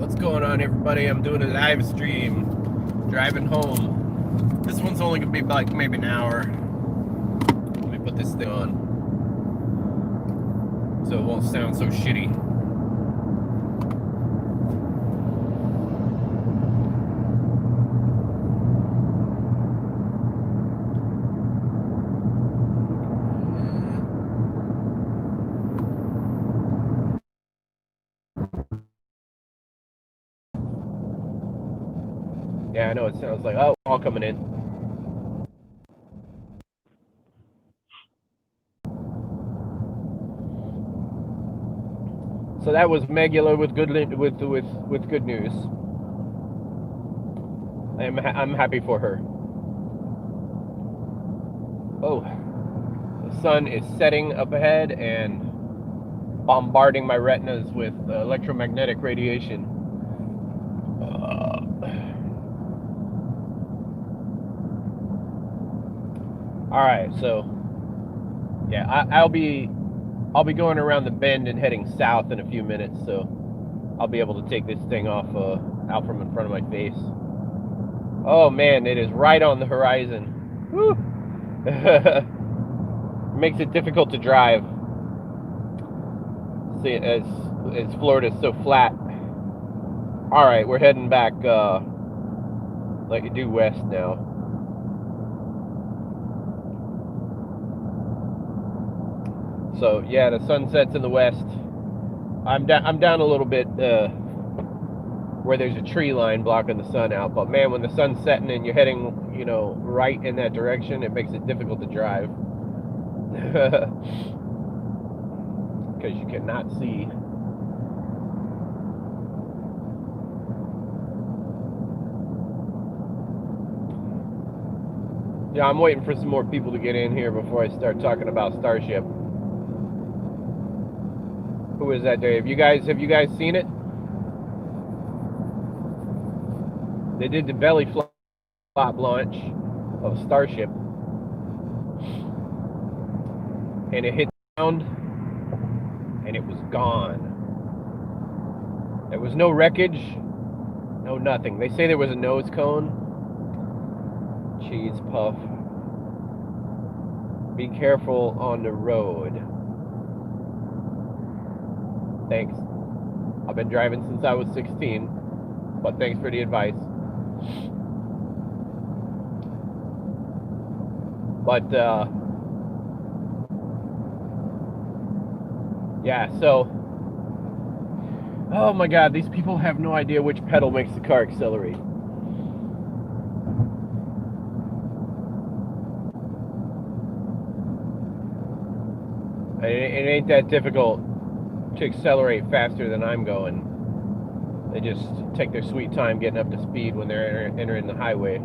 What's going on, everybody? I'm doing a live stream, driving home. This one's only gonna be like maybe an hour. Let me put this thing on so it won't sound so shitty. Yeah, I know it sounds like, oh, all coming in. So that was Megula with good news. I'm happy for her. Oh, the sun is setting up ahead and bombarding my retinas with electromagnetic radiation. All right, so yeah, I'll be going around the bend and heading south in a few minutes, so I'll be able to take this thing off out from in front of my face. Oh man, it is right on the horizon. Woo! Makes it difficult to drive. See, as Florida's so flat. All right, we're heading back like due west now. So yeah, the sun sets in the west. I'm down a little bit where there's a tree line blocking the sun out. But man, when the sun's setting and you're heading, right in that direction, it makes it difficult to drive because you cannot see. Yeah, I'm waiting for some more people to get in here before I start talking about Starship. Who is that, Dave? Have you guys seen it? They did the belly flop launch of Starship, and it hit the ground, and it was gone. There was no wreckage, no nothing. They say there was a nose cone. Cheese puff. Be careful on the road. Thanks. I've been driving since I was 16, but thanks for the advice. But yeah, so oh my god, these people have no idea which pedal makes the car accelerate. It ain't that difficult to accelerate faster than I'm going. They just take their sweet time getting up to speed when they're entering the highway.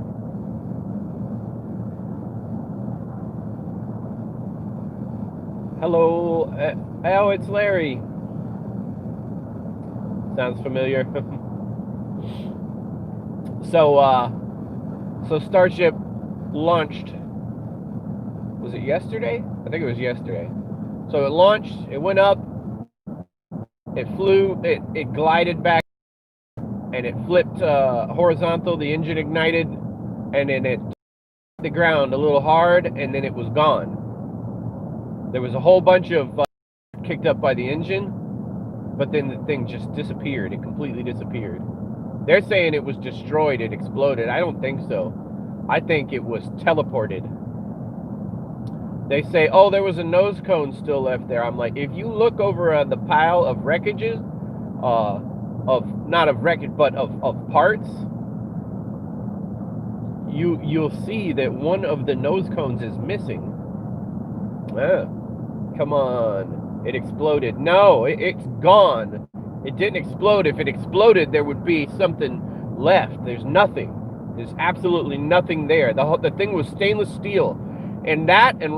Hello, oh, it's Larry. Sounds familiar. So Starship launched. Was it yesterday? I think it was yesterday. So it launched. It went up. It flew. It glided back, and it flipped horizontal. The engine ignited, and then it hit the ground a little hard, and then it was gone. There was a whole bunch of kicked up by the engine, but then the thing just disappeared. It completely disappeared. They're saying it was destroyed. It exploded. I don't think so. I think it was teleported. They say, oh, there was a nose cone still left there. I'm like, if you look over the pile of wreckages, of not of wreckage, but of parts, you'll see that one of the nose cones is missing. Come on, it exploded. No, it's gone. It didn't explode. If it exploded, there would be something left. There's nothing. There's absolutely nothing there. The thing was stainless steel. And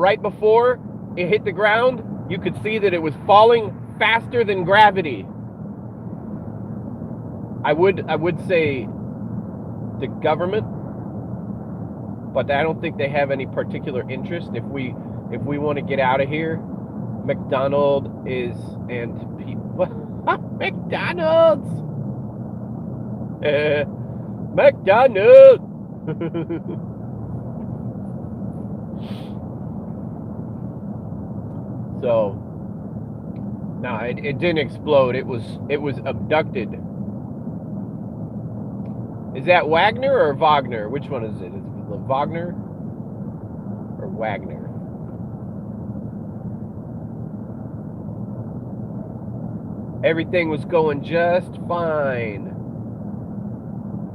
right before it hit the ground, you could see that it was falling faster than gravity. I would say the government, but I don't think they have any particular interest. If we want to get out of here, McDonald's is and people McDonald's. McDonald's. So, no, it didn't explode. It was abducted. Is that Wagner or Wagner? Which one is it? Is it Wagner or Wagner? Everything was going just fine.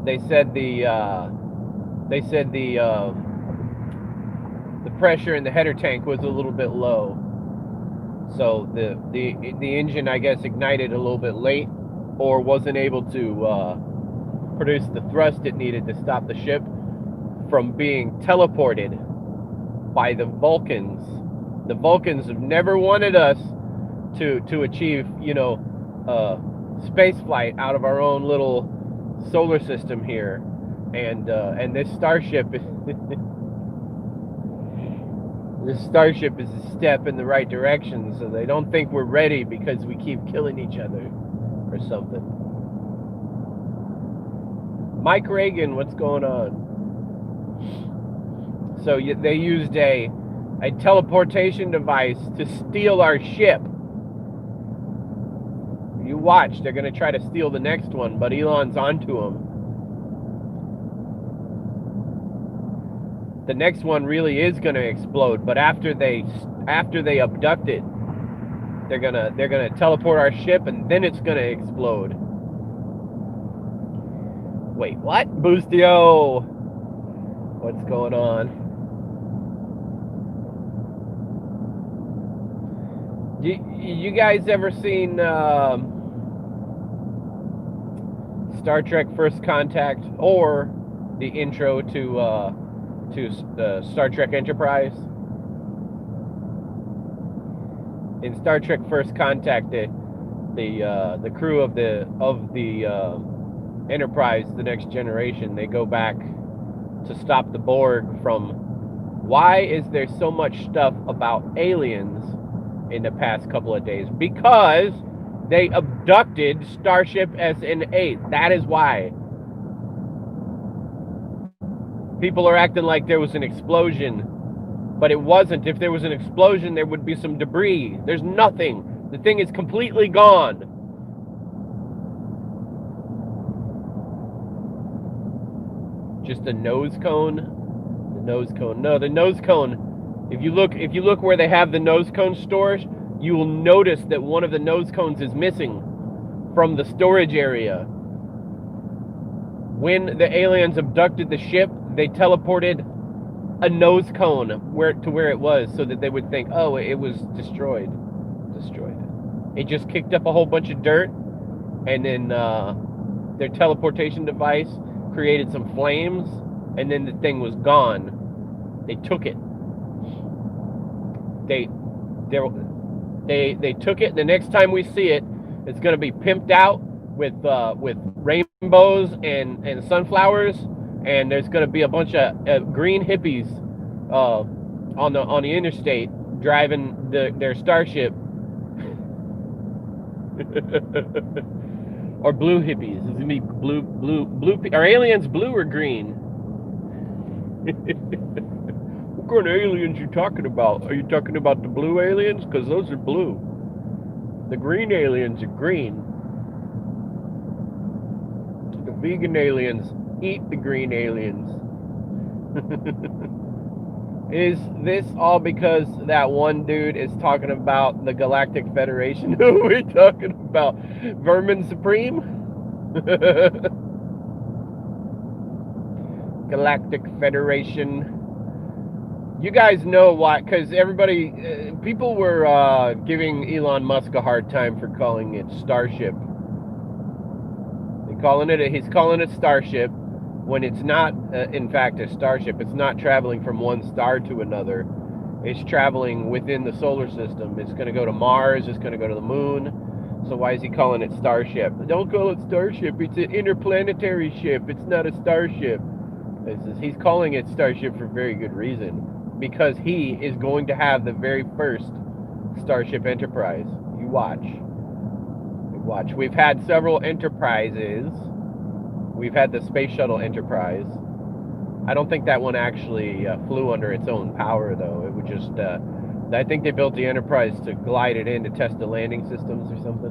They said the pressure in the header tank was a little bit low, so the engine, I guess, ignited a little bit late, or wasn't able to produce the thrust it needed to stop the ship from being teleported by the Vulcans. The Vulcans have never wanted us to achieve, space flight out of our own little solar system here, and this Starship is this Starship is a step in the right direction. So they don't think we're ready because we keep killing each other or something. Mike Reagan, what's going on? So they used a teleportation device to steal our ship. You watch, they're going to try to steal the next one, but Elon's onto them. The next one really is going to explode, but after they abduct it, they're gonna teleport our ship, and then it's going to explode. Wait, what? Boostio! What's going on? You guys ever seen Star Trek First Contact, or the intro to Star Trek Enterprise? In Star Trek First Contact, the crew of the Enterprise, the Next Generation, they go back to stop the Borg from. Why is there so much stuff about aliens in the past couple of days? Because they abducted Starship SN8. That is why. People are acting like there was an explosion, but it wasn't. If there was an explosion, there would be some debris. There's nothing. The thing is completely gone. Just a nose cone? The nose cone. No, the nose cone. If you look where they have the nose cone stores, you will notice that one of the nose cones is missing from the storage area. When the aliens abducted the ship, they teleported a nose cone to where it was, so that they would think, oh, it was destroyed. It just kicked up a whole bunch of dirt, and then their teleportation device created some flames, and then the thing was gone. They took it. They took it. The next time we see it, it's going to be pimped out with rainbows and sunflowers, and there's going to be a bunch of green hippies on the interstate driving their Starship. Or blue hippies. It's gonna be blue. Are aliens blue or green? What kind of aliens you talking about? Are you talking about the blue aliens? Because those are blue. The green aliens are green. The vegan aliens eat the green aliens. Is this all because that one dude is talking about the Galactic Federation? Who are we talking about? Vermin Supreme? Galactic Federation. You guys know why? Because people were giving Elon Musk a hard time for calling it Starship. He's calling it Starship, when it's not, in fact, a starship. It's not traveling from one star to another. It's traveling within the solar system. It's going to go to Mars. It's going to go to the moon. So why is he calling it Starship? Don't call it Starship. It's an interplanetary ship. It's not a starship. He's calling it Starship for very good reason. Because he is going to have the very first Starship Enterprise. You watch. We've had several Enterprises. We've had the Space Shuttle Enterprise. I don't think that one actually flew under its own power, though. It would just... I think they built the Enterprise to glide it in to test the landing systems or something.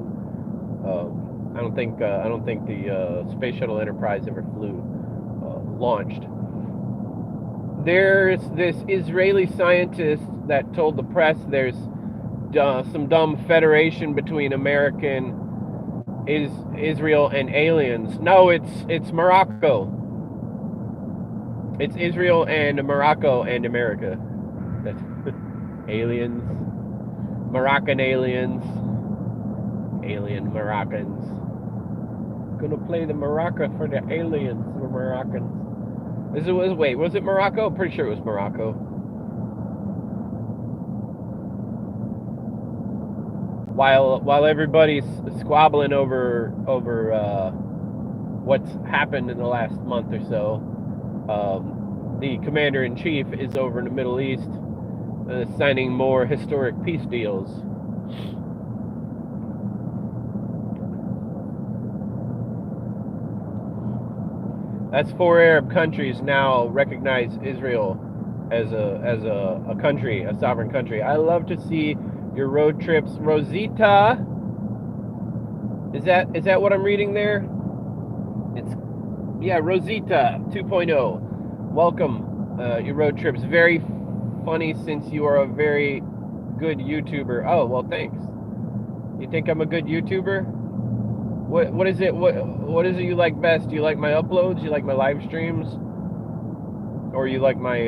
I don't think the Space Shuttle Enterprise ever flew, launched. There's this Israeli scientist that told the press there's some dumb federation between Israel and aliens. No, it's Morocco. It's Israel and Morocco and America. That's aliens, Moroccan aliens, alien Moroccans. Gonna play the maraca for the aliens, the Moroccans. Wait, was it Morocco? I'm pretty sure it was Morocco. While everybody's squabbling over what's happened in the last month or so, the commander-in-chief is over in the Middle East signing more historic peace deals. That's 4 Arab countries now recognize Israel as a country, a sovereign country. I love to see your road trips, Rosita. Is that what I'm reading there? Yeah, Rosita 2.0. Welcome. Your road trips. Very funny since you are a very good YouTuber. Oh, well, thanks. You think I'm a good YouTuber? What is it? What is it you like best? Do you like my uploads? You like my live streams? Or you like my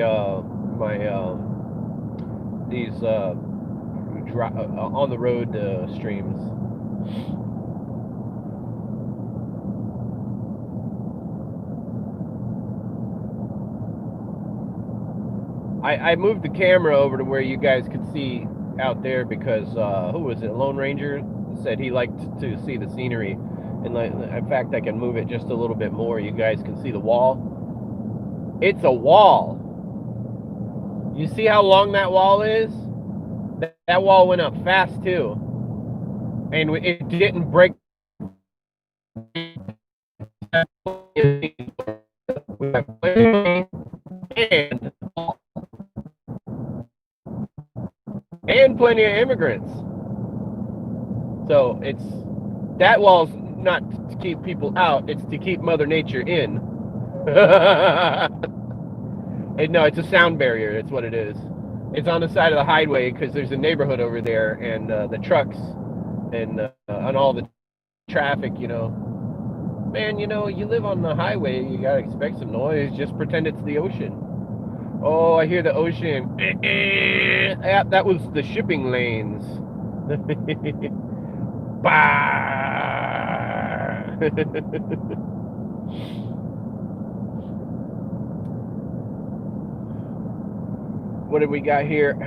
these on the road streams? I moved the camera over to where you guys could see out there because who was it? Lone Ranger said he liked to see the scenery, and in fact I can move it just a little bit more. You guys can see the wall. It's a wall. You see how long that wall is? That wall went up fast too, and it didn't break. And plenty of immigrants. So that wall's not to keep people out, it's to keep Mother Nature in. And no, it's a sound barrier, that's what it is. It's on the side of the highway because there's a neighborhood over there, and the trucks and all the traffic, you know. Man, you know, you live on the highway, you gotta expect some noise. Just pretend it's the ocean. Oh, I hear the ocean. Yeah, that was the shipping lanes. Bah! What have we got here?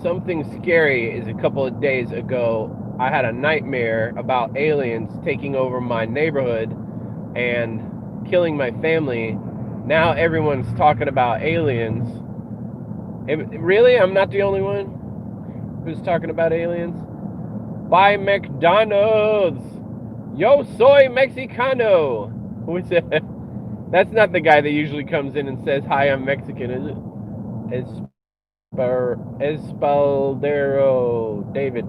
Something scary is a couple of days ago. I had a nightmare about aliens taking over my neighborhood and killing my family. Now everyone's talking about aliens. Really? I'm not the only one who's talking about aliens? Buy McDonald's! Yo soy Mexicano! Who is that? That's not the guy that usually comes in and says, hi, I'm Mexican, is it? Espaldero David.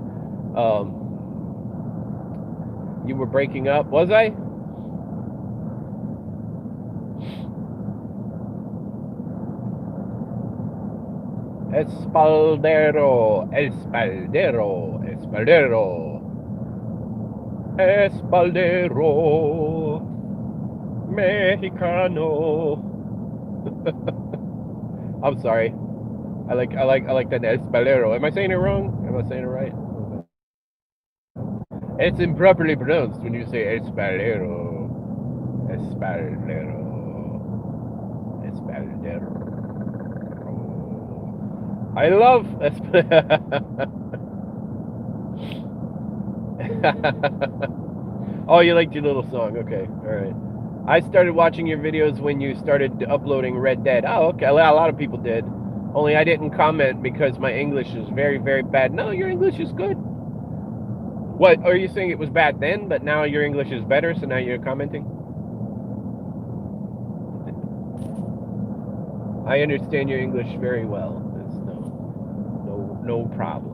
You were breaking up, was I? Espaldero Mexicano. I'm sorry. I like that Espaldero. Am I saying it wrong? Am I saying it right? It's improperly pronounced when you say Espaldero. I love Oh, you liked your little song. Okay, all right. I started watching your videos when you started uploading Red Dead. Oh, okay. A lot of people did. Only I didn't comment because my English is very, very bad. No, your English is good. What, are you saying it was bad then, but now your English is better, so now you're commenting? I understand your English very well. There's no problem.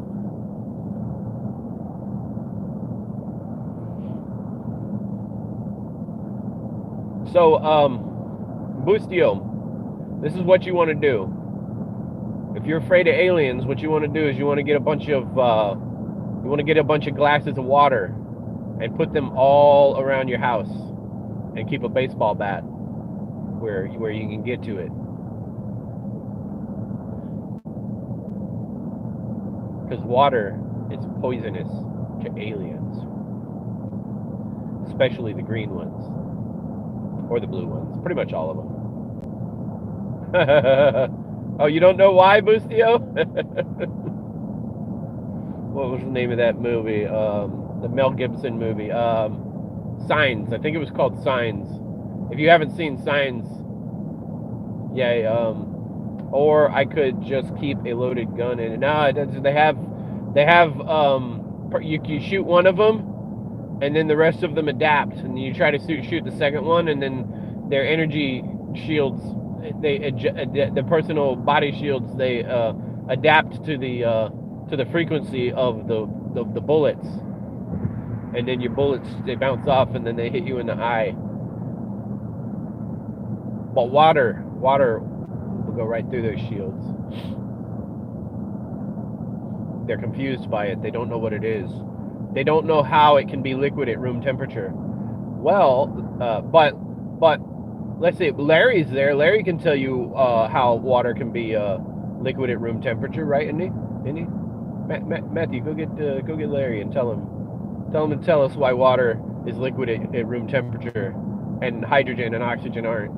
So, Bustio, this is what you want to do. If you're afraid of aliens, what you want to do is you want to get a bunch of glasses of water and put them all around your house, and keep a baseball bat where you can get to it. Because water is poisonous to aliens, especially the green ones or the blue ones. Pretty much all of them. Oh, you don't know why, Bustio? What was the name of that movie? The Mel Gibson movie. Signs. I think it was called Signs. If you haven't seen Signs, yeah. Or I could just keep a loaded gun in it. No, they have. You shoot one of them, and then the rest of them adapt, and you try to shoot the second one, and then their energy shields, the personal body shields, they adapt to the frequency of the bullets, and then your bullets, they bounce off, and then they hit you in the eye. But water will go right through those shields. They're confused by it. They don't know what it is. They don't know how it can be liquid at room temperature. Well, but let's see. Larry's there. Larry can tell you how water can be liquid at room temperature, right? Isn't he? Matthew, go get Larry and tell him to tell us why water is liquid at room temperature, and hydrogen and oxygen aren't.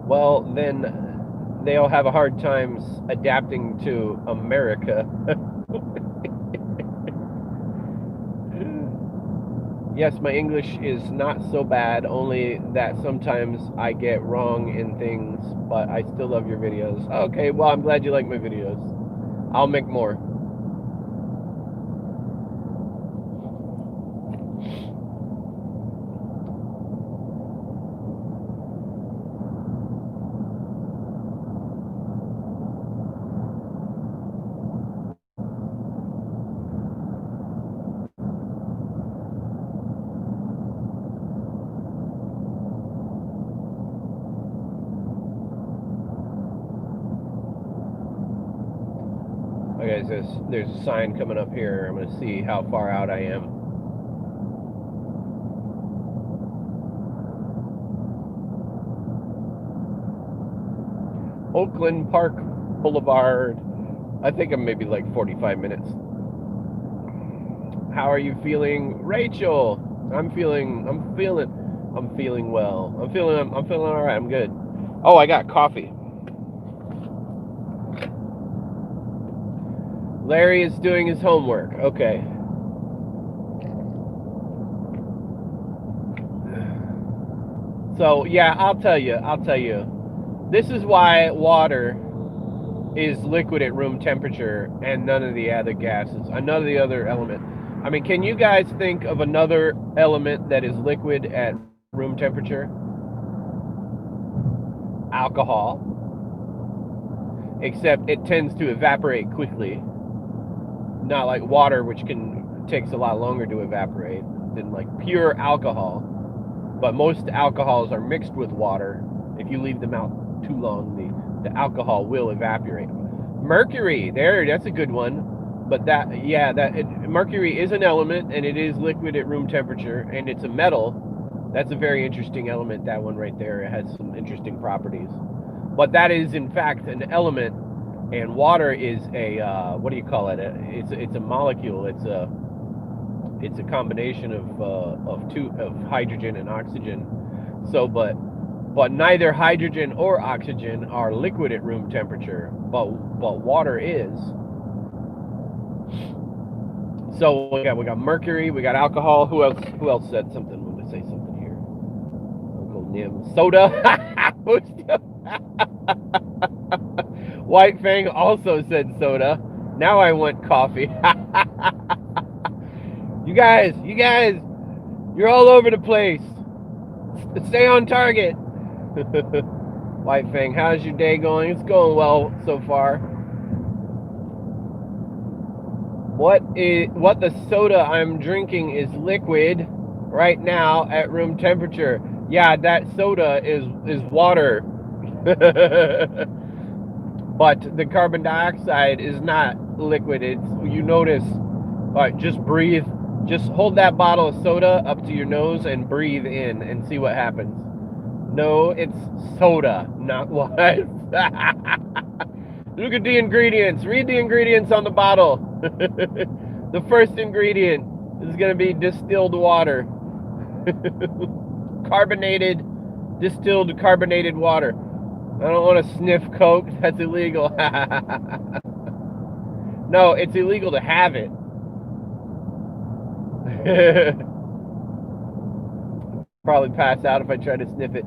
Well, then they'll have a hard time adapting to America. Yes, my English is not so bad, only that sometimes I get wrong in things, but I still love your videos. Okay, well, I'm glad you like my videos. I'll make more. Okay, so there's a sign coming up here. I'm going to see how far out I am. Oakland Park Boulevard. I think I'm maybe like 45 minutes. How are you feeling, Rachel? I'm feeling well. I'm feeling all right. I'm good. Oh, I got coffee. Larry is doing his homework. Okay. So, yeah, I'll tell you. This is why water is liquid at room temperature and none of the other gases, none of the other elements. I mean, can you guys think of another element that is liquid at room temperature? Alcohol. Except it tends to evaporate quickly. Not like water, which takes a lot longer to evaporate than like pure alcohol. But most alcohols are mixed with water. If you leave them out too long, the alcohol will evaporate. Mercury, that's a good one. But mercury is an element, and it is liquid at room temperature, and it's a metal. That's a very interesting element, that one right there. It has some interesting properties. But that is, in fact, an element, and water is a, what do you call it? It's a molecule. It's a combination of hydrogen and oxygen. So, but neither hydrogen or oxygen are liquid at room temperature, but water is. So we got mercury, we got alcohol. Who else said something? I'm gonna say something here. Uncle Nim. Soda. White Fang also said soda. Now I want coffee. You guys, you're all over the place. Stay on target. White Fang, how's your day going? It's going well so far. What the soda I'm drinking is liquid right now at room temperature. Yeah, that soda is water. But the carbon dioxide is not liquid. It's, you notice. All right, just breathe. Just hold that bottle of soda up to your nose and breathe in and see what happens. No, it's soda, not water. Look at the ingredients. Read the ingredients on the bottle. The first ingredient is going to be distilled water. Distilled carbonated water. I don't want to sniff Coke. That's illegal. No, it's illegal to have it. Probably pass out if I try to sniff it.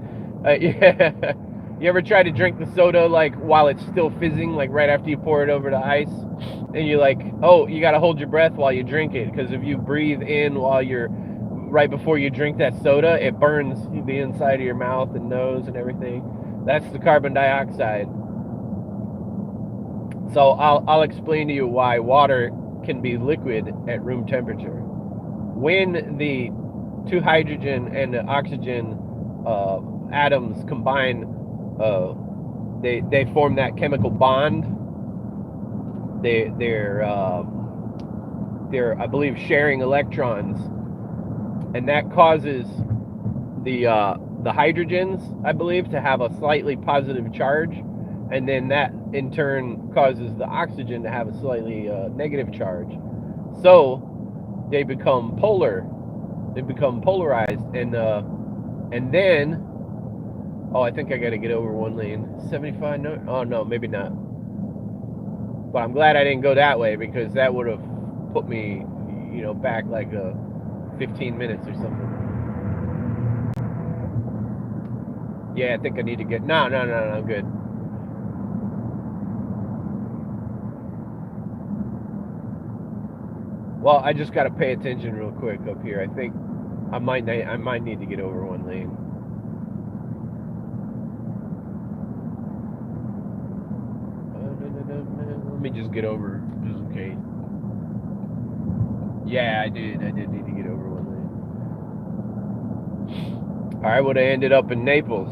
Yeah. You ever try to drink the soda like while it's still fizzing, like right after you pour it over the ice? And you're like, oh, you gotta hold your breath while you drink it, because if you breathe in while you're right before you drink that soda, it burns the inside of your mouth and nose and everything. That's the carbon dioxide. So I'll explain to you why water can be liquid at room temperature. When the two hydrogen and the oxygen atoms combine, they form that chemical bond. They're I believe sharing electrons, and that causes the hydrogens, I believe, to have a slightly positive charge, and then that in turn causes the oxygen to have a slightly negative charge. So they become polar. They become polarized, and then, oh, I think I got to get over one lane. 75? No, oh no, maybe not. But I'm glad I didn't go that way, because that would have put me, back like 15 minutes or something. Yeah, I think I need to get. No, I'm good. Well, I just got to pay attention real quick up here. I think I might need to get over one lane. Let me just get over, just in case. Yeah, I did need to get over one lane. I would have ended up in Naples.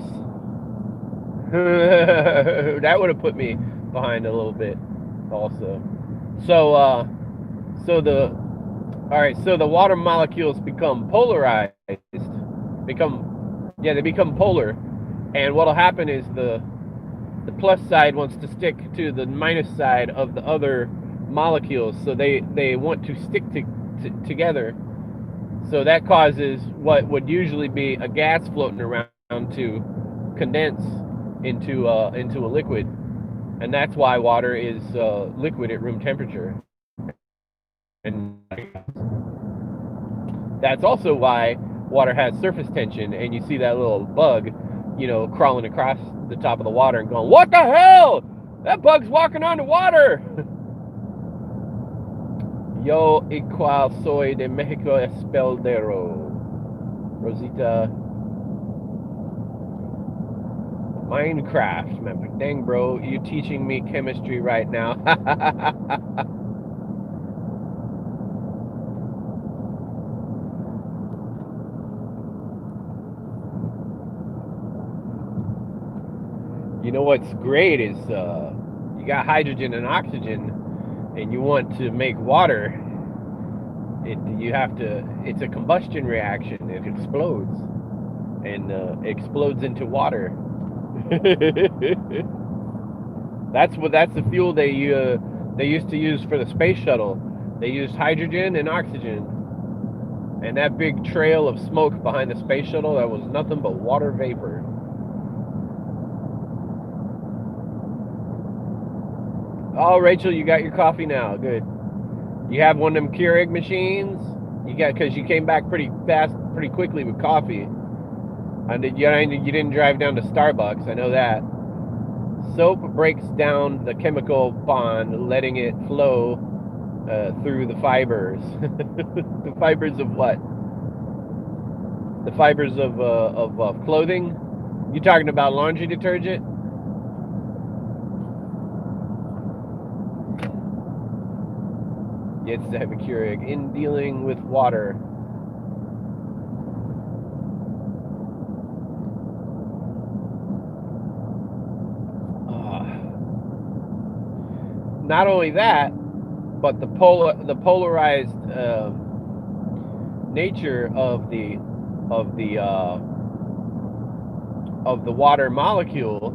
That would have put me behind a little bit also. So the water molecules become polarized. They become polar, and what'll happen is the plus side wants to stick to the minus side of the other molecules, so they want to stick together. So that causes what would usually be a gas floating around to condense into a liquid, and that's why water is liquid at room temperature. And that's also why water has surface tension, and you see that little bug, crawling across the top of the water and going, "What the hell? That bug's walking on the water!" Yo igual soy de Mexico Espeldero. Rosita. Minecraft, man. Dang, bro, you teaching me chemistry right now. You know what's great is you got hydrogen and oxygen, and you want to make water. It's a combustion reaction. It explodes, and explodes into water. That's the fuel they used to use for the space shuttle. They used hydrogen and oxygen, and that big trail of smoke behind the space shuttle, that was nothing but water vapor. Oh, Rachel, you got your coffee now. Good. You have one of them Keurig machines? Because you came back pretty fast, pretty quickly with coffee. You didn't drive down to Starbucks, I know that. Soap breaks down the chemical bond, letting it flow through the fibers. The fibers of what? The fibers of clothing. You talking about laundry detergent? It's the Epicuric in dealing with water. Not only that, but the polarized nature of the water molecule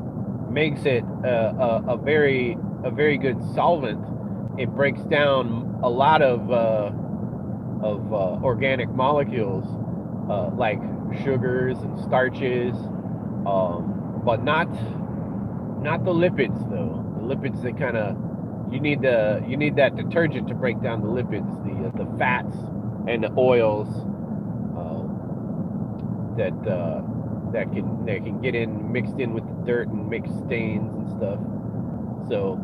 makes it a very good solvent. It breaks down a lot of organic molecules like sugars and starches, but not the lipids though. The lipids, they kind of, you need that detergent to break down the lipids, the fats and the oils that can get in, mixed in with the dirt and make stains and stuff. So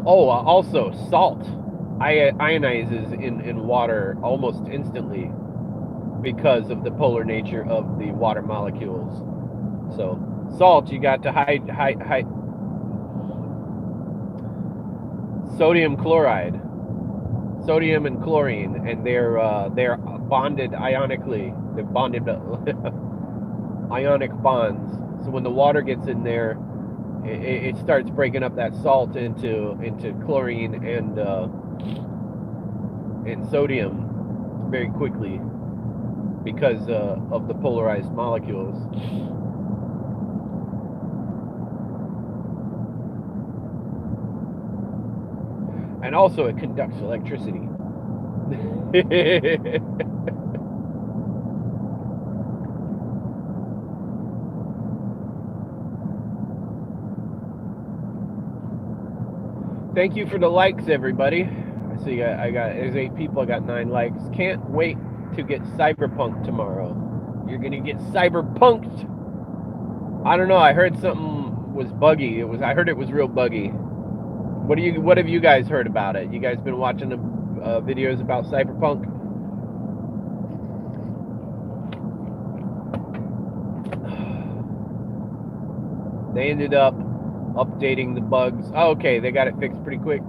also salt ionizes in water almost instantly because of the polar nature of the water molecules. So salt, you got to hide sodium chloride, sodium and chlorine, and they're bonded ionically. They're bonded ionic bonds. So when the water gets in there, it starts breaking up that salt into chlorine and sodium very quickly because of the polarized molecules. And also it conducts electricity. Thank you for the likes, everybody. I see there's 8 people. I got 9 likes. Can't wait to get cyberpunked tomorrow. You're gonna get cyberpunked. I don't know. I heard something was buggy. I heard it was real buggy. What have you guys heard about it? You guys been watching the videos about cyberpunk? They ended up updating the bugs. Oh, okay, they got it fixed pretty quick.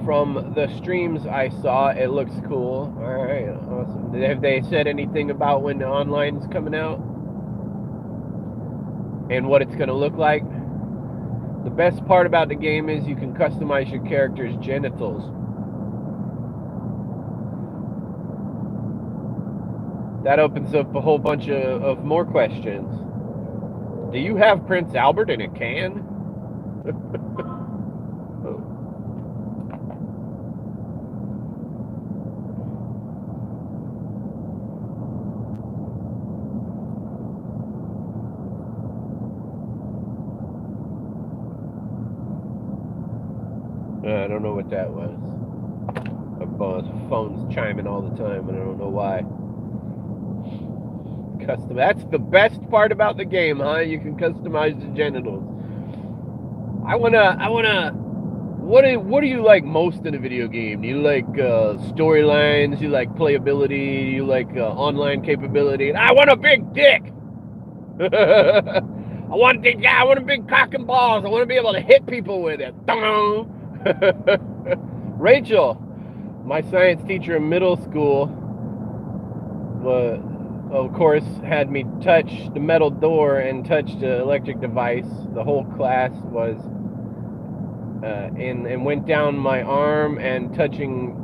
From the streams I saw, it looks cool. All right, awesome. Have they said anything about when the online's coming out and what it's going to look like? The best part about the game is you can customize your character's genitals. That opens up a whole bunch of more questions. Do you have Prince Albert in a can? I don't know what that was. My phone's chiming all the time, and I don't know why. Custom. That's the best part about the game, huh? You can customize the genitals. I wanna. What do you like most in a video game? Do you like storylines? You like playability? You like online capability? I want a big dick. I want a big cock and balls. I want to be able to hit people with it. Rachel, my science teacher in middle school, of course, had me touch the metal door and touch the electric device. The whole class was and went down my arm and touching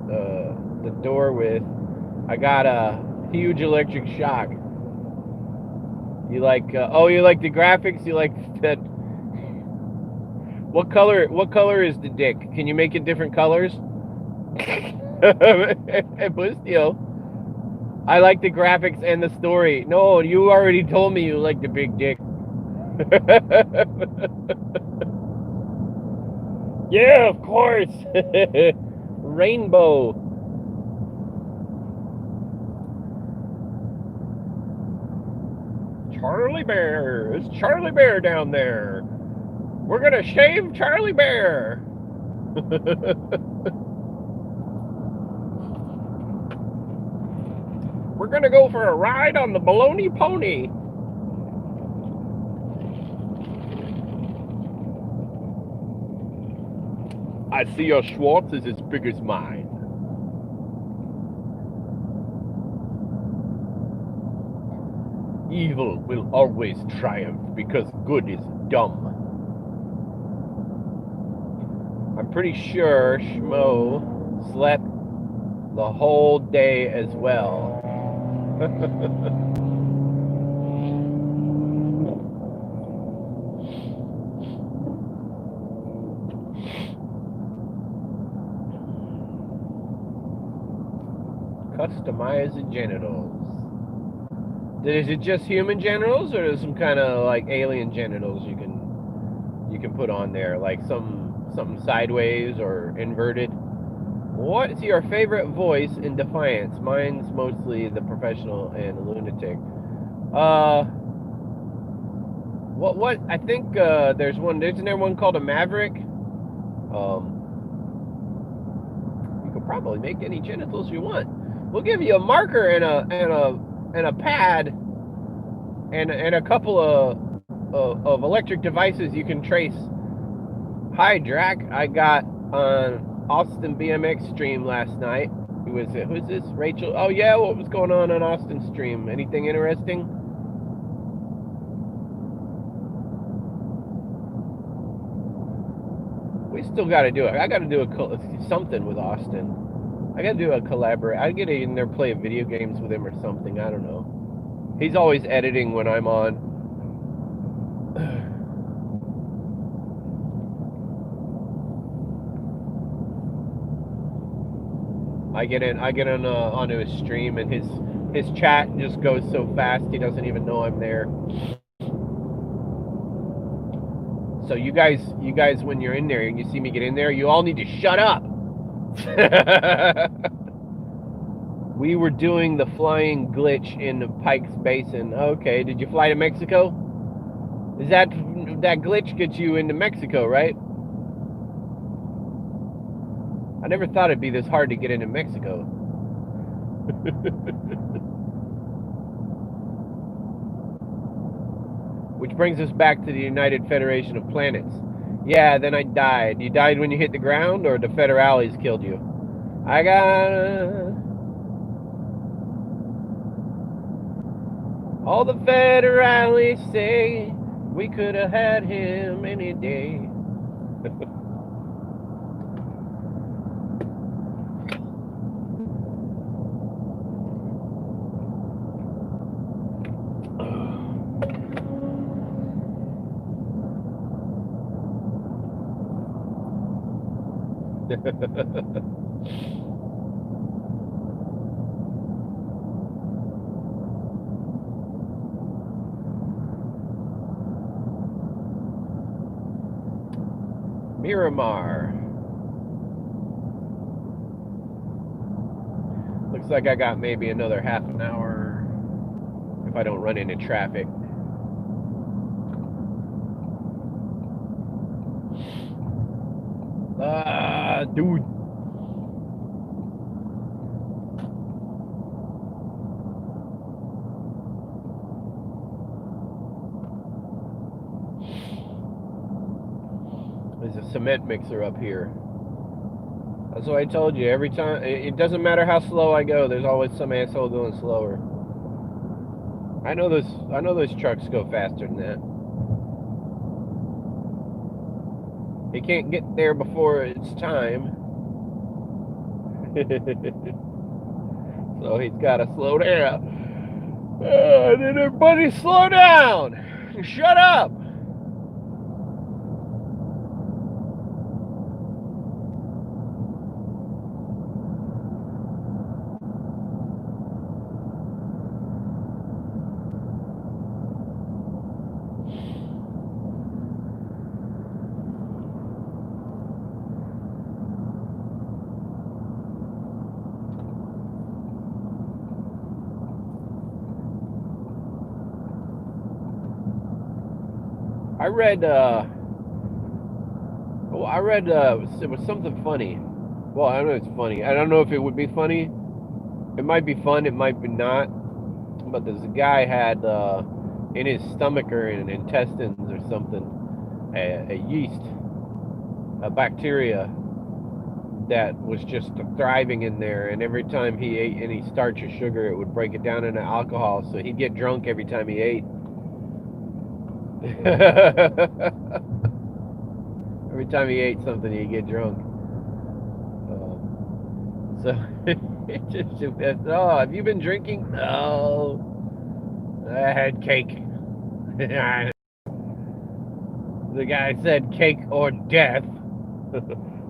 the door with. I got a huge electric shock. You like? You like the graphics? You like that? What color is the dick? Can you make it different colors? I like the graphics and the story. No, you already told me you like the big dick. Yeah, of course. Rainbow. Charlie Bear. It's Charlie Bear down there. We're gonna shave Charlie Bear. We're gonna go for a ride on the baloney pony. I see your Schwartz is as big as mine. Evil will always triumph because good is dumb. I'm pretty sure Schmo slept the whole day as well. Customize the genitals. Is it just human genitals, or is some kind of like alien genitals you can put on there, like something sideways or inverted? What's your favorite voice in Defiance? Mine's mostly the professional and lunatic. What? I think there's one. Isn't there one called a Maverick? You could probably make any genitals you want. We'll give you a marker and a pad and a couple of electric devices you can trace. Hi, Drac. I got on Austin BMX stream last night. Who's this? Rachel? Oh yeah, what was going on Austin stream? Anything interesting? We still got to do it. I got to do something with Austin. I got to do a collaborate. I get in there, play video games with him or something. I don't know. He's always editing when I'm on. I get on onto his stream, and his chat just goes so fast he doesn't even know I'm there. So you guys, when you're in there and you see me get in there, you all need to shut up. We were doing the flying glitch in Pike's Basin. Okay, did you fly to Mexico? Is that glitch gets you into Mexico, right? I never thought it'd be this hard to get into Mexico. Which brings us back to the United Federation of Planets. Yeah, then I died. You died when you hit the ground, or the Federales killed you? I got... All the Federales say we could have had him any day. Miramar. Looks like I got maybe another half an hour if I don't run into traffic. Dude. There's a cement mixer up here. That's what I told you. Every time, it doesn't matter how slow I go, there's always some asshole going slower. I know those trucks go faster than that. He can't get there before it's time. So he's got to slow down. And then everybody slow down. Shut up. I read it was something funny. Well, I don't know if it's funny. I don't know if it would be funny. It might be fun, it might be not. But this guy had in his stomach or in intestines or something a yeast, a bacteria that was just thriving in there, and every time he ate any starch or sugar, it would break it down into alcohol, so he'd get drunk every time he ate. Every time he ate something, he'd get drunk. So it just, oh, have you been drinking? No, I had cake. The guy said cake or death.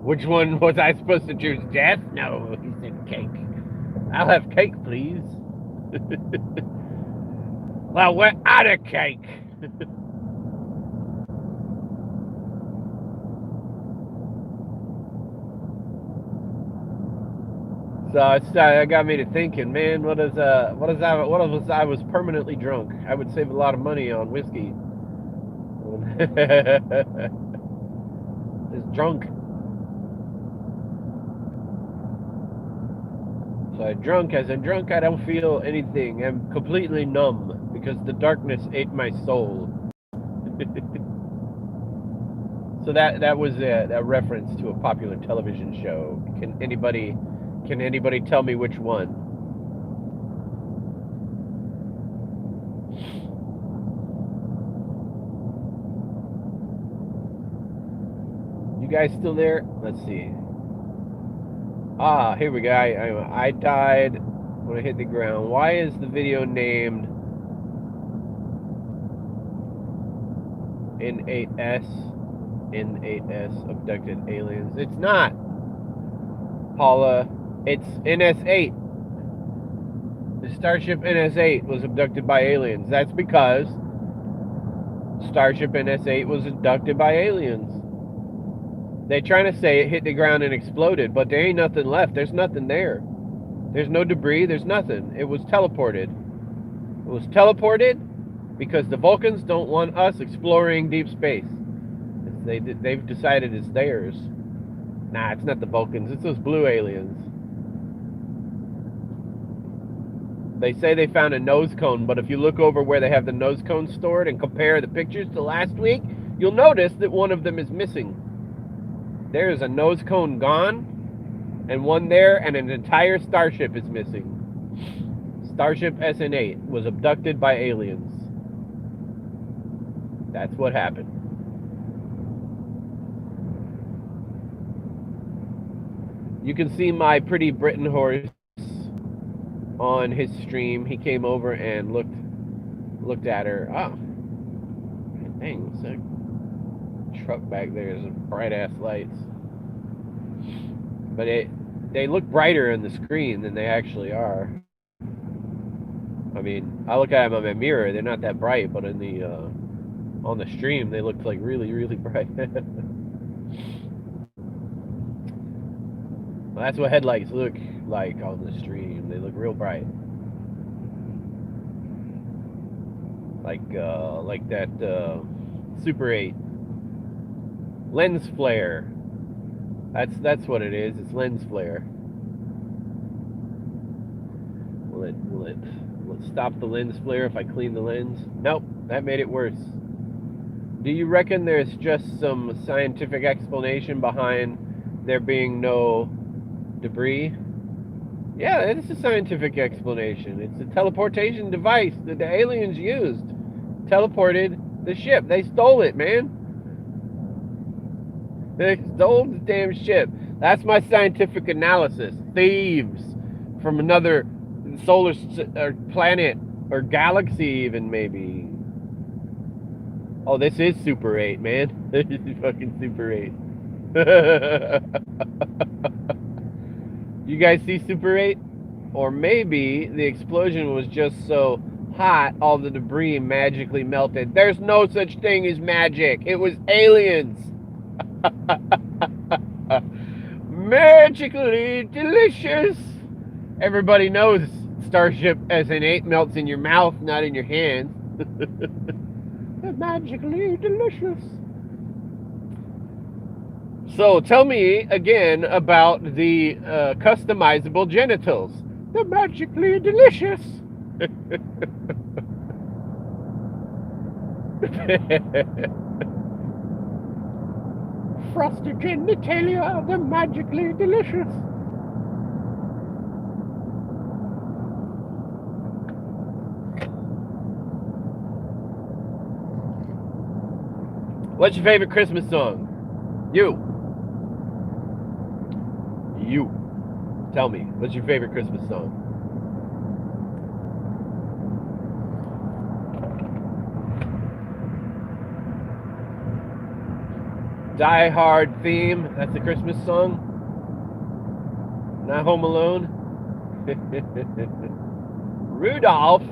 Which one was I supposed to choose? Death? No, he said cake. I'll have cake, please. Well, we're out of cake. So it got me to thinking, man, what if I was permanently drunk? I would save a lot of money on whiskey. Just drunk. So as I'm drunk, I don't feel anything. I'm completely numb because the darkness ate my soul. So that was a reference to a popular television show. Can anybody tell me which one? You guys still there? Let's see. Ah, here we go. I died when I hit the ground. Why is the video named N8S Abducted Aliens? It's not, Paula. It's NS8. The Starship NS8 was abducted by aliens. That's because Starship NS8 was abducted by aliens. They're trying to say it hit the ground and exploded, but there ain't nothing left. There's nothing there. There's no debris. There's nothing. It was teleported. It was teleported because the Vulcans don't want us exploring deep space. They've decided it's theirs. Nah, it's not the Vulcans. It's those blue aliens. They say they found a nose cone, but if you look over where they have the nose cone stored and compare the pictures to last week, you'll notice that one of them is missing. There is a nose cone gone, and one there, and an entire starship is missing. Starship SN8 was abducted by aliens. That's what happened. You can see my pretty Britain horse on his stream. He came over and looked at her. Oh, dang, it's a truck back there. There's bright ass lights, but they look brighter in the screen than they actually are. I mean, I look at them on my mirror, they're not that bright, but in the on the stream they look like really, really bright. Well, that's what headlights look like on the stream. They look real bright, like that Super 8 lens flare. That's what it is. It's lens flare. Will it stop the lens flare if I clean the lens? Nope, that made it worse. Do you reckon there's just some scientific explanation behind there being no debris? Yeah, it's a scientific explanation. It's a teleportation device that the aliens used. Teleported the ship. They stole it, man. They stole the damn ship. That's my scientific analysis. Thieves from another solar or planet or galaxy, even maybe. Oh, this is Super 8, man. This is fucking Super 8. You guys see Super 8? Or maybe the explosion was just so hot, all the debris magically melted. There's no such thing as magic. It was aliens. Magically delicious. Everybody knows Starship SN8 melts in your mouth, not in your hands. They're magically delicious. So tell me again about the customizable genitals. They're magically delicious. Frosted genitalia, they're magically delicious. What's your favorite Christmas song? You. Tell me, what's your favorite Christmas song? Die Hard theme, that's a Christmas song? Not Home Alone? Rudolph.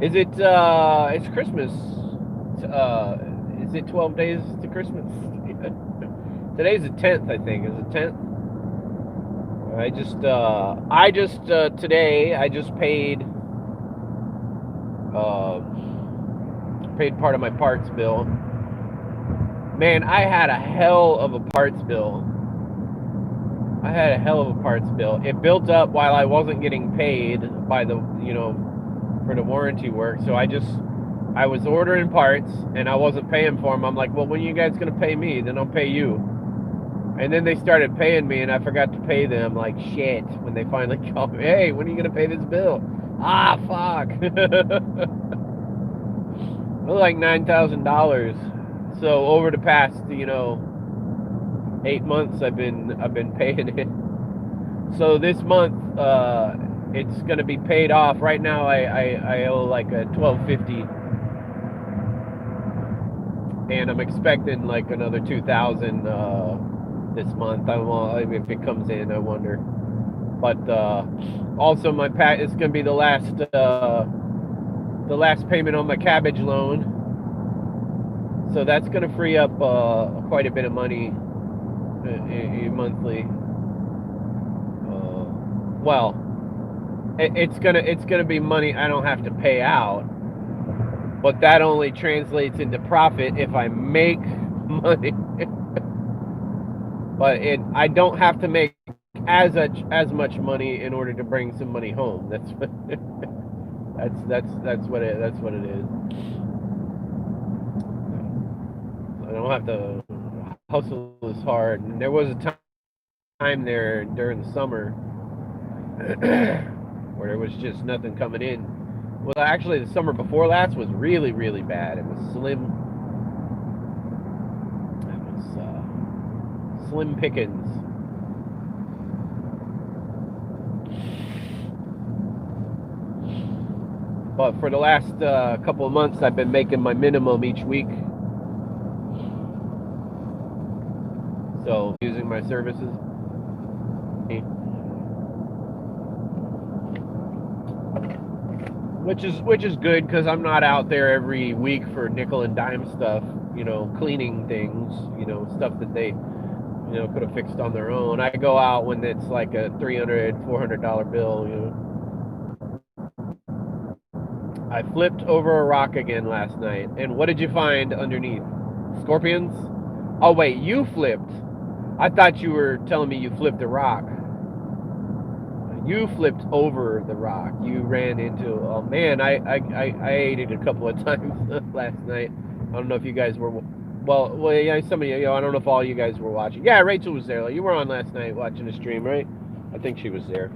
Is it, it's Christmas. Is it 12 days to Christmas? Today's the 10th, I think. Is it 10th? Today, I just paid part of my parts bill. Man, I had a hell of a parts bill. It built up while I wasn't getting paid by the, for the warranty work. So I was ordering parts and I wasn't paying for them. I'm like, well, when are you guys going to pay me? Then I'll pay you. And then they started paying me and I forgot to pay them like shit when they finally called me. Hey, when are you going to pay this bill? Ah, fuck. Like $9,000. So over the past, 8 months, I've been paying it. So this month, it's gonna be paid off. Right now, I owe like a $1,250, and I'm expecting like another $2,000 this month. If it comes in, I wonder. But also, it's gonna be the last payment on my cabbage loan. So that's going to free up quite a bit of money monthly. It's gonna be money I don't have to pay out, but that only translates into profit if I make money. But I don't have to make as much money in order to bring some money home. That's what it is. I don't have to hustle as hard. And there was a time there during the summer where there was just nothing coming in. Well, actually, the summer before last was really, really bad. It was slim. It was slim pickings. But for the last couple of months, I've been making my minimum each week. So using my services, which is good because I'm not out there every week for nickel and dime stuff, cleaning things, stuff that they, could have fixed on their own. I go out when it's like a $300, $400 bill, I flipped over a rock again last night, and what did you find underneath? Scorpions? Oh wait, you flipped. I thought you were telling me you flipped a rock. You flipped over the rock. You ran into. Oh man, I ate it a couple of times last night. I don't know if you guys were. Well, yeah, some of you. I don't know if all you guys were watching. Yeah, Rachel was there. You were on last night watching the stream, right? I think she was there.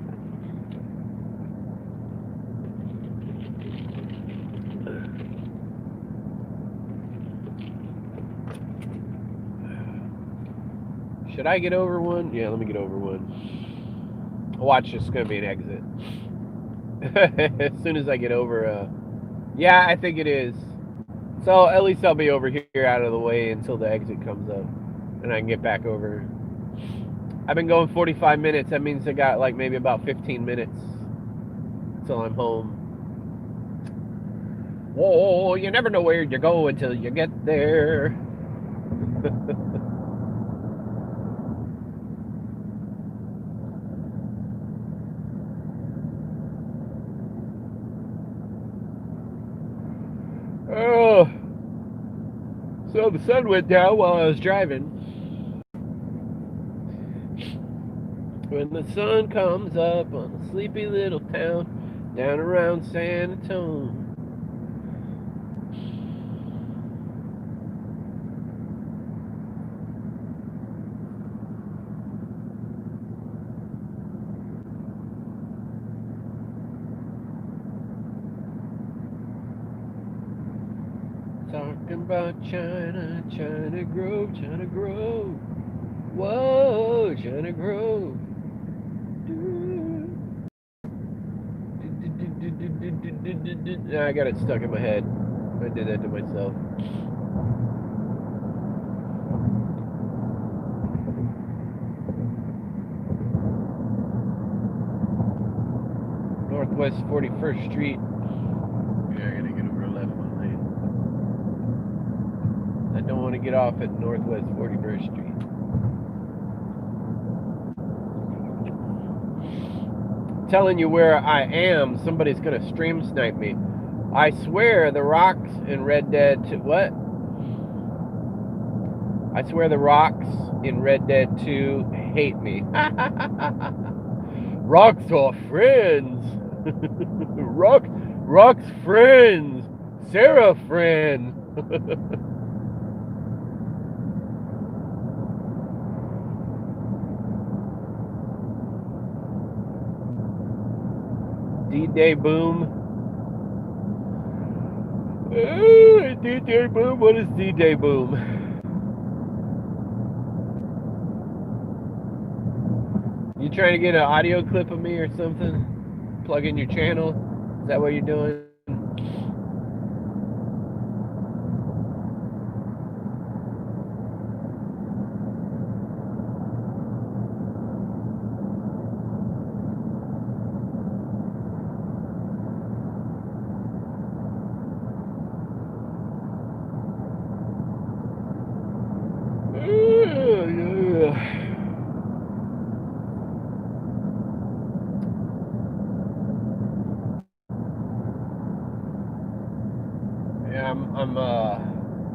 Should I get over one? Yeah, let me get over one. Watch, this is going to be an exit. As soon as I get over, yeah, I think it is. So at least I'll be over here out of the way until the exit comes up, and I can get back over. I've been going 45 minutes. That means I got like maybe about 15 minutes until I'm home. Whoa, you never know where you go until you get there. So the sun went down while I was driving. When the sun comes up on a sleepy little town down around San Antonio. Talking about China, China Grove, China Grove. Whoa, China Grove. I got it stuck in my head. I did that to myself. Northwest 41st Street. Yeah, I gotta get over a left one lane. I don't want to get off at Northwest 41st Street. Telling you where I am, somebody's gonna stream snipe me. I swear the rocks in Red Dead 2. What? I swear the rocks in Red Dead 2 hate me. Rocks are friends. Rocks friends. Sarah friend. D-Day Boom. D-Day Boom? What is D-Day Boom? You trying to get an audio clip of me or something? Plug in your channel? Is that what you're doing? Yeah,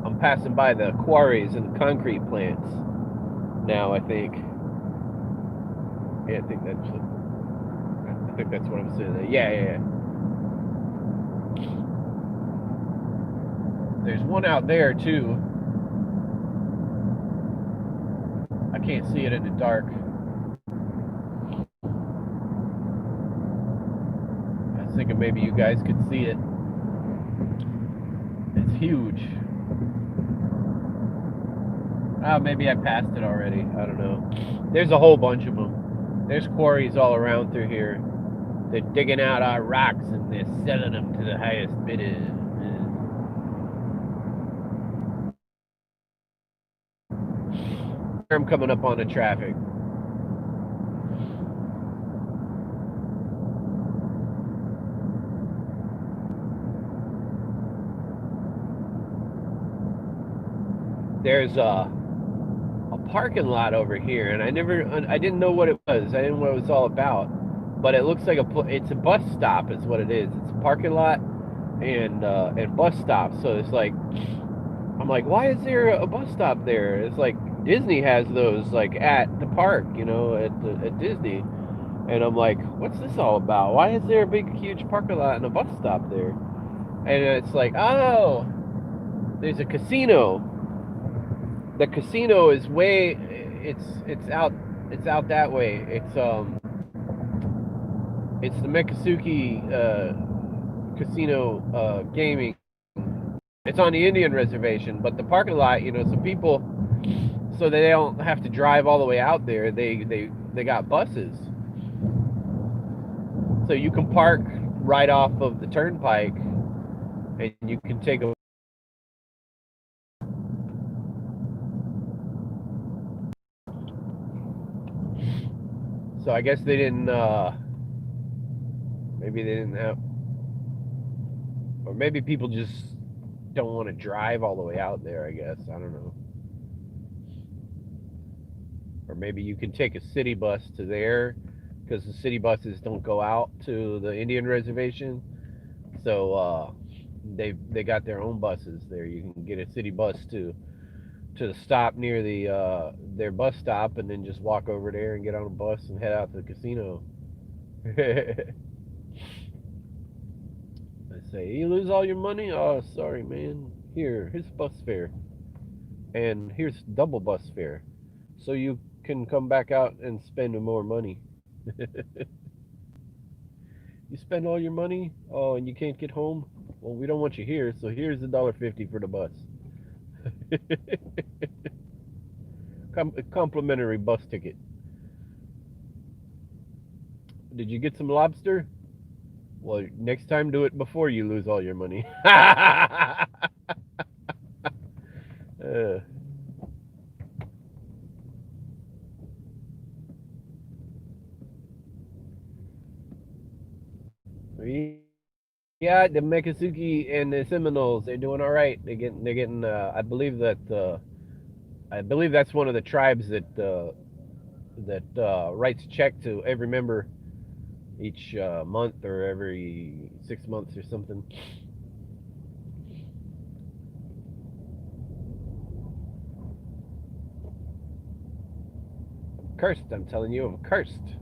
I'm passing by the quarries and the concrete plants now. I think. Yeah, I think that's what I'm saying. Yeah. There's one out there too. I can't see it in the dark. I was thinking maybe you guys could see it. It's huge. Maybe I passed it already. I don't know. There's a whole bunch of them. There's quarries all around through here. They're digging out our rocks and they're selling them to the highest bidder. I'm coming up on the traffic. There's a parking lot over here, and I didn't know what it was. I didn't know what it was all about, but it looks like it's a bus stop is what it is. It's a parking lot and bus stop. So it's like, I'm like, why is there a bus stop there? It's like Disney has those like at the park, at Disney. And I'm like, what's this all about? Why is there a big, huge parking lot and a bus stop there? And it's like, oh, there's a casino. The casino is it's out that way. It's the Miccosukee casino gaming. It's on the Indian reservation, but the parking lot, some people, so they don't have to drive all the way out there. They got buses, so you can park right off of the turnpike, and you can take a. So I guess they didn't. Maybe they didn't have, or maybe people just don't want to drive all the way out there. I guess I don't know. Or maybe you can take a city bus to there, because the city buses don't go out to the Indian reservation. So They got their own buses there. You can get a city bus to the stop near their bus stop, and then just walk over there and get on a bus and head out to the casino. I say, you lose all your money? Oh, sorry, man. Here's bus fare, and here's double bus fare, so you can come back out and spend more money. You spend all your money, oh, and you can't get home. Well, we don't want you here, so here's $1.50 for the bus. Complimentary bus ticket. Did you get some lobster? Well, next time do it before you lose all your money. uh, yeah, the Mekasuki and the Seminoles, they're doing all right. They're getting. I believe that's one of the tribes that writes a check to every member each month or every 6 months or something. I'm cursed. I'm telling you, I'm cursed.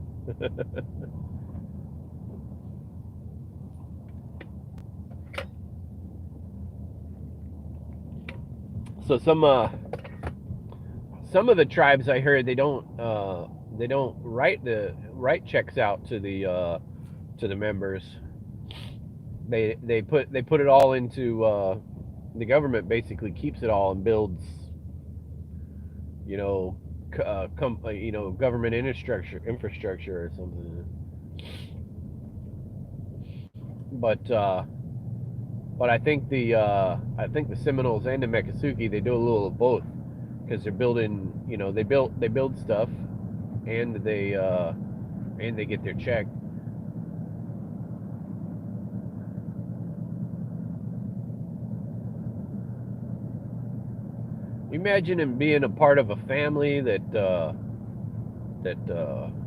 So some of the tribes I heard they don't write checks out to the members. They put it all into the government basically keeps it all and builds you know government infrastructure or something. But I think the Seminoles and the Mekasuki they do a little of both because they're building they build stuff and they get their check. Imagine him being a part of a family that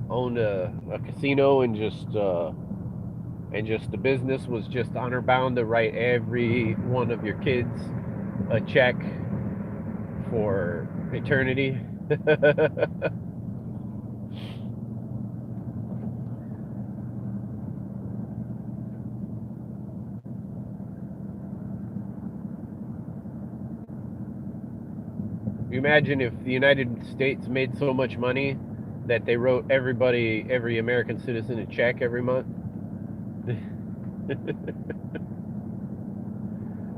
owned a casino and just the business was just honor bound to write every one of your kids a check for eternity. Imagine if the United States made so much money that they wrote every American citizen a check every month.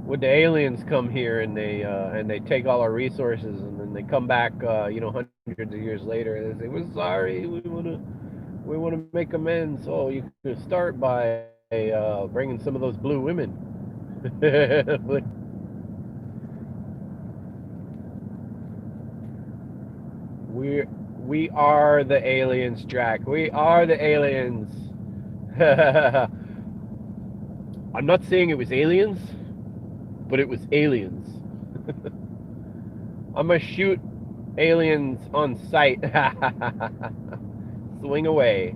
Would the aliens come here and they take all our resources and then they come back hundreds of years later and they say we're sorry, we wanna make amends. Oh, you could start by bringing some of those blue women. But we are the aliens, Jack. We are the aliens. I'm not saying it was aliens, but it was aliens. I'm gonna shoot aliens on sight. Swing away.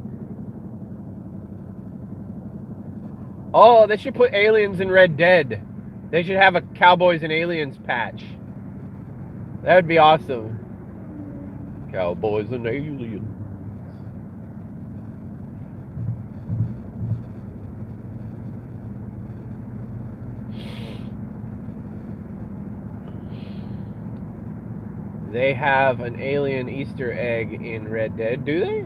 Oh, they should put aliens in Red Dead. They should have a Cowboys and Aliens patch. That would be awesome. Cowboys and aliens. They have an alien Easter egg in Red Dead, do they?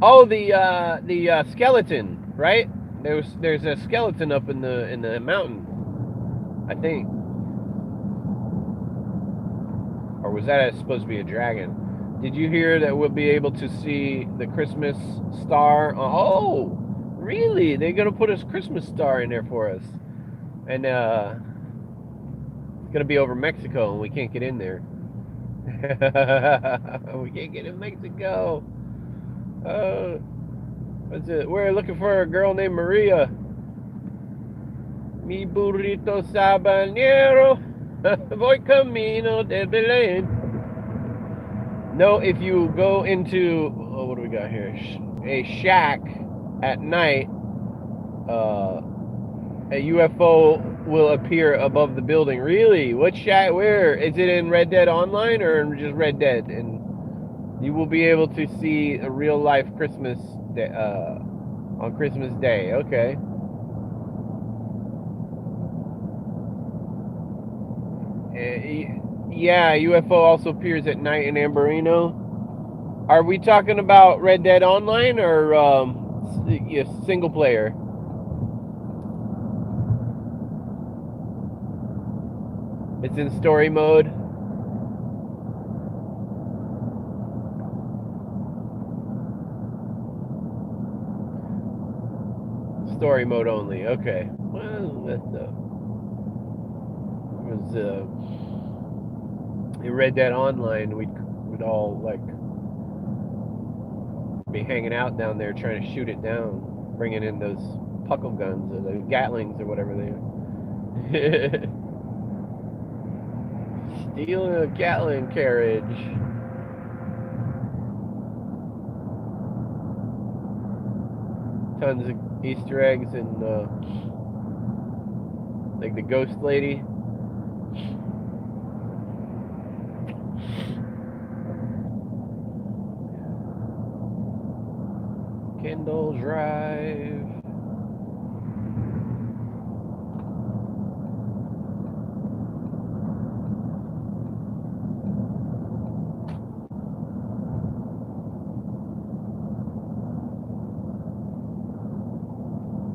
Oh, the skeleton, right? There's a skeleton up in the mountain, I think. Or was that supposed to be a dragon? Did you hear that we'll be able to see the Christmas star? Oh, really? They're gonna put a Christmas star in there for us, and it's gonna be over Mexico, and we can't get in there. We can't get in Mexico. What's it? We're looking for a girl named Maria. Mi burrito sabanero, voy camino del Belén. No, if you go into what do we got here? A shack at night, a UFO will appear above the building. Really? What shack? Where is it, in Red Dead Online or in just Red Dead? And you will be able to see a real life Christmas day, on Christmas Day. Okay. Yeah, UFO also appears at night in Amberino. Are we talking about Red Dead Online or single player? It's in story mode. Story mode only. Okay. Well, that's in Red Dead Online, we'd all like be hanging out down there trying to shoot it down, bringing in those puckle guns or the Gatlings or whatever they are. Stealing a Gatling carriage. Tons of Easter eggs and like the ghost lady. Kendall Drive.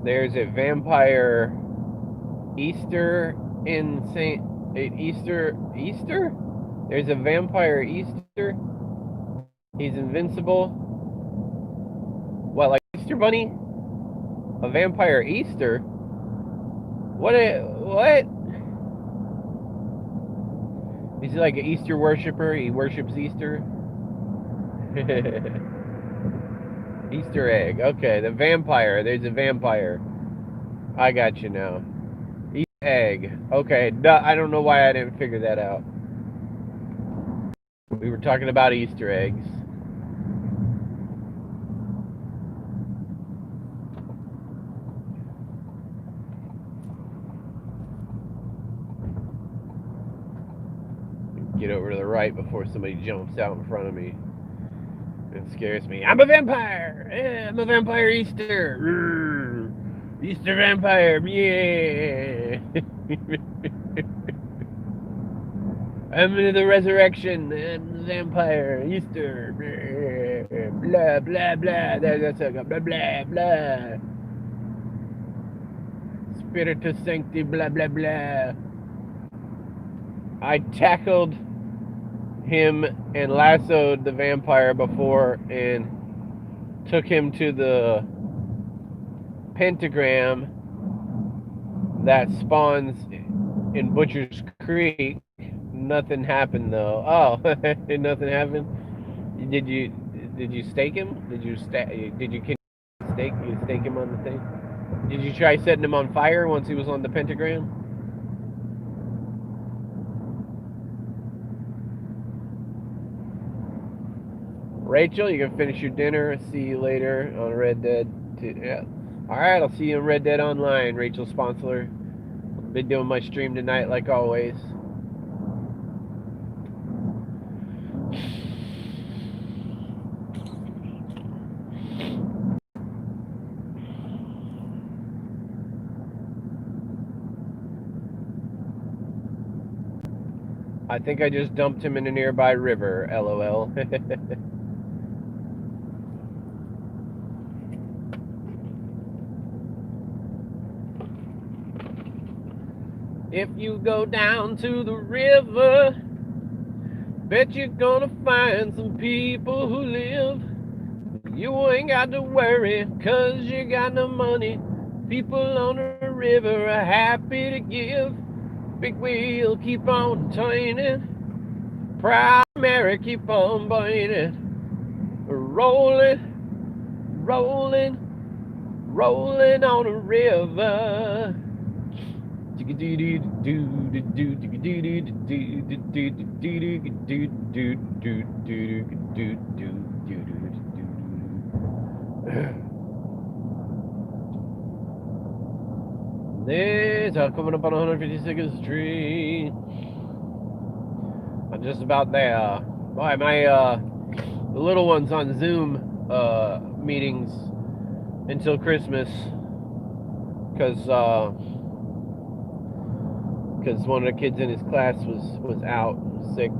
There's a vampire Easter in Easter? There's a vampire Easter. He's invincible. What, like Easter Bunny? A vampire Easter? What? Is he like an Easter worshiper? He worships Easter? Easter egg. Okay, the vampire. There's a vampire. I got you now. Easter egg. Okay, I don't know why I didn't figure that out. We were talking about Easter eggs. Get over to the right before somebody jumps out in front of me. It scares me. I'm a vampire! Yeah, I'm a vampire Easter! Easter vampire! Yeah! I'm in the resurrection. I'm the vampire Easter! Blah, blah, blah. That's a blah, blah, blah. Spiritus Sancti, blah, blah, blah. I tackled him and lassoed the vampire before and took him to the pentagram that spawns in Butcher's Creek. Nothing happened though. Oh, nothing happened. Did you stake him? Can you stake him on the thing? Did you try setting him on fire once he was on the pentagram? Rachel, you can finish your dinner. See you later on Red Dead 2. Yeah. Alright, I'll see you in Red Dead Online, Rachel Sponsler. Been doing my stream tonight like always. I think I just dumped him in a nearby river, LOL. If you go down to the river, bet you're gonna find some people who live. You ain't got to worry, 'cause you got no money. People on the river are happy to give. Big wheel keep on turning, proud Mary keep on burning. Rolling, rolling, rolling on the river. This coming up on 152nd Street. I'm just about there. Boy, the little one's on Zoom meetings until Christmas because one of the kids in his class was out sick.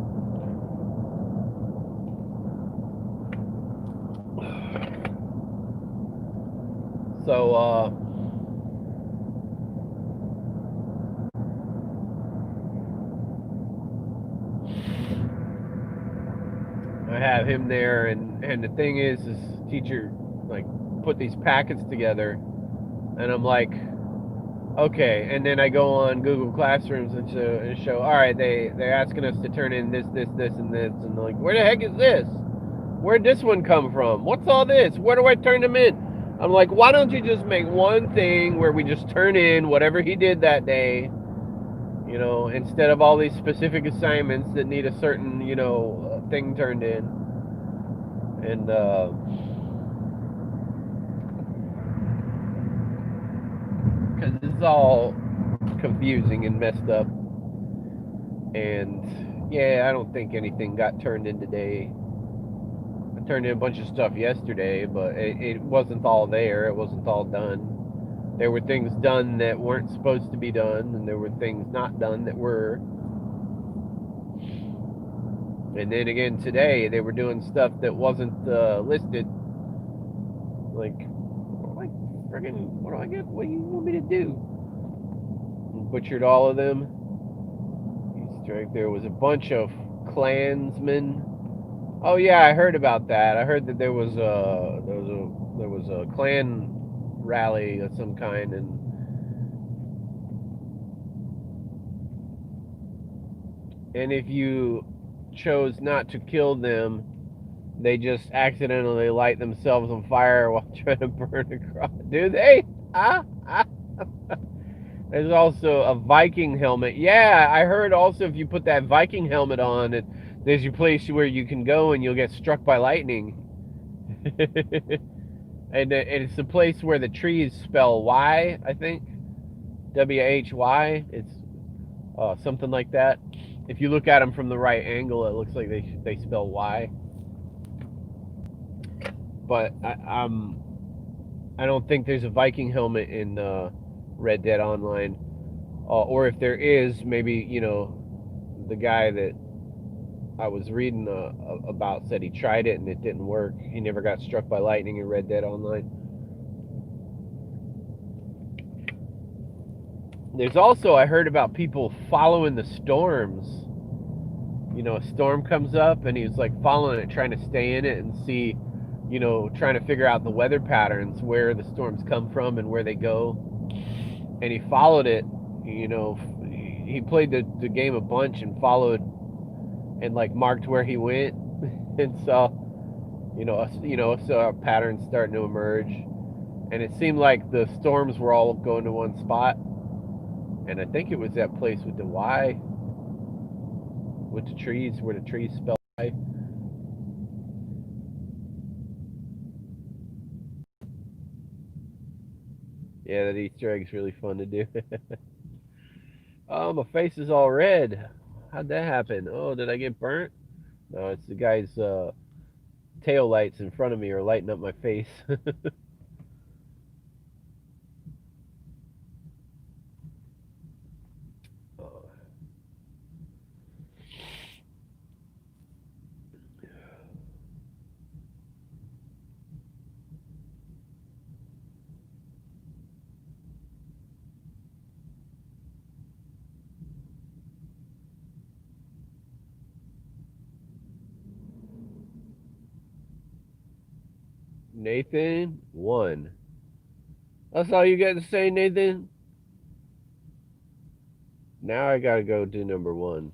So I have him there, and the thing is teacher like put these packets together, and I'm like, okay, and then I go on Google Classrooms and show all right, they're asking us to turn in this, and this, and they're like, where the heck is this? Where'd this one come from? What's all this? Where do I turn them in? I'm like, why don't you just make one thing where we just turn in whatever he did that day, instead of all these specific assignments that need a certain, thing turned in. And because it's all confusing and messed up. And yeah, I don't think anything got turned in today. I turned in a bunch of stuff yesterday, but it wasn't all there. It wasn't all done. There were things done that weren't supposed to be done, and there were things not done that were. And then again today, they were doing stuff that wasn't listed. Like, what do I get? What do you want me to do? Butchered all of them. Easter egg. There was a bunch of Klansmen. Oh yeah, I heard about that. I heard that there was a Klan rally of some kind, and if you chose not to kill them, they just accidentally light themselves on fire while trying to burn across. Do they? There's also a Viking helmet. Yeah, I heard also if you put that Viking helmet on, there's your place where you can go and you'll get struck by lightning. And it's the place where the trees spell Y, I think. WHY. It's something like that. If you look at them from the right angle, it looks like they spell Y. But I don't think there's a Viking helmet in Red Dead Online. Or if there is, maybe, the guy that I was reading about said he tried it and it didn't work. He never got struck by lightning in Red Dead Online. There's also, I heard about people following the storms. A storm comes up and he's like following it, trying to stay in it and see, trying to figure out the weather patterns, where the storms come from and where they go. And he followed it, he played the game a bunch and followed and like marked where he went and saw, saw patterns starting to emerge. And it seemed like the storms were all going to one spot. And I think it was that place with the Y, with the trees, where the trees spell Y. Yeah, that Easter egg's really fun to do. Oh, my face is all red. How'd that happen? Oh, did I get burnt? No, it's the guy's tail lights in front of me are lighting up my face. Nathan, 1. That's all you got to say, Nathan? Now I gotta go do number 1.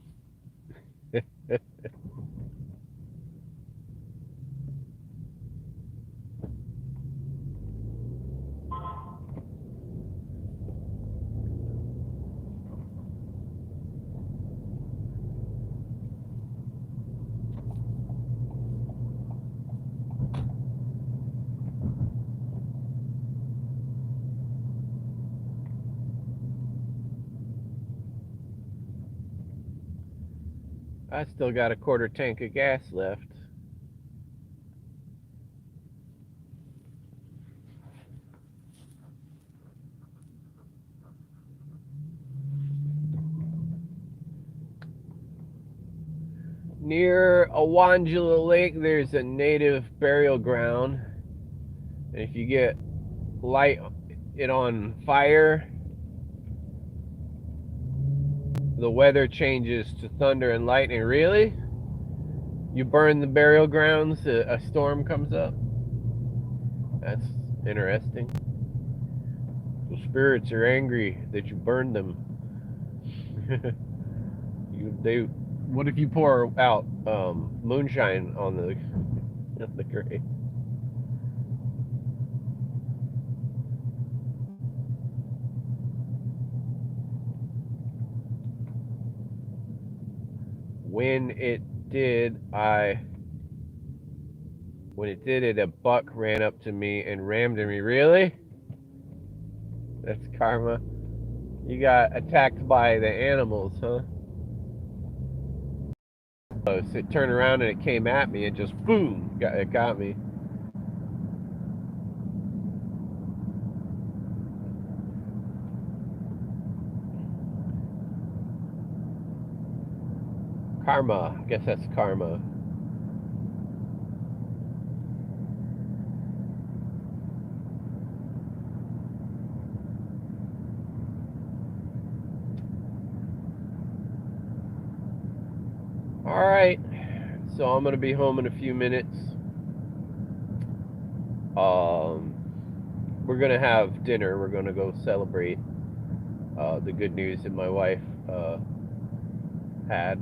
I still got a quarter tank of gas left. Near Awangela Lake, there's a native burial ground. And if you get light it on fire, the weather changes to thunder and lightning. Really? You burn the burial grounds, a storm comes up? That's interesting. The spirits are angry that you burned them. What if you pour out moonshine on the grave? When it did, a buck ran up to me and rammed me. Really? That's karma. You got attacked by the animals, huh? So it turned around and it came at me and just boom, it got me. Karma. I guess that's karma. All right. So I'm gonna be home in a few minutes. We're gonna have dinner. We're gonna go celebrate the good news that my wife had,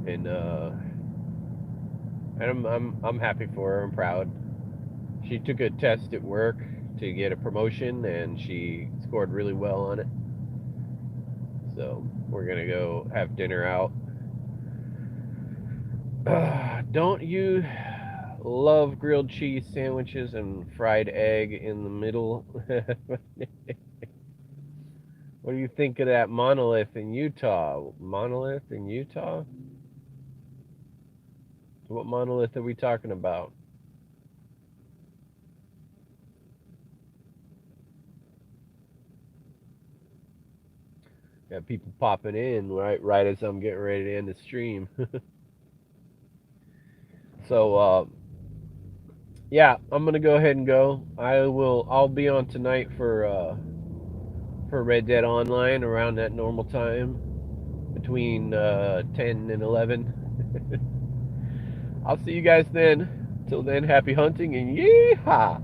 and I'm happy for her. I'm proud. She took a test at work to get a promotion, and she scored really well on it. So we're gonna go have dinner out. Don't you love grilled cheese sandwiches and fried egg in the middle? What do you think of that monolith in Utah? Monolith in Utah? What monolith are we talking about? Got people popping in right as I'm getting ready to end the stream. So yeah, I'm gonna go ahead and go. I'll be on tonight for Red Dead Online around that normal time between 10 and 11. I'll see you guys then. Till then, happy hunting and yeehaw!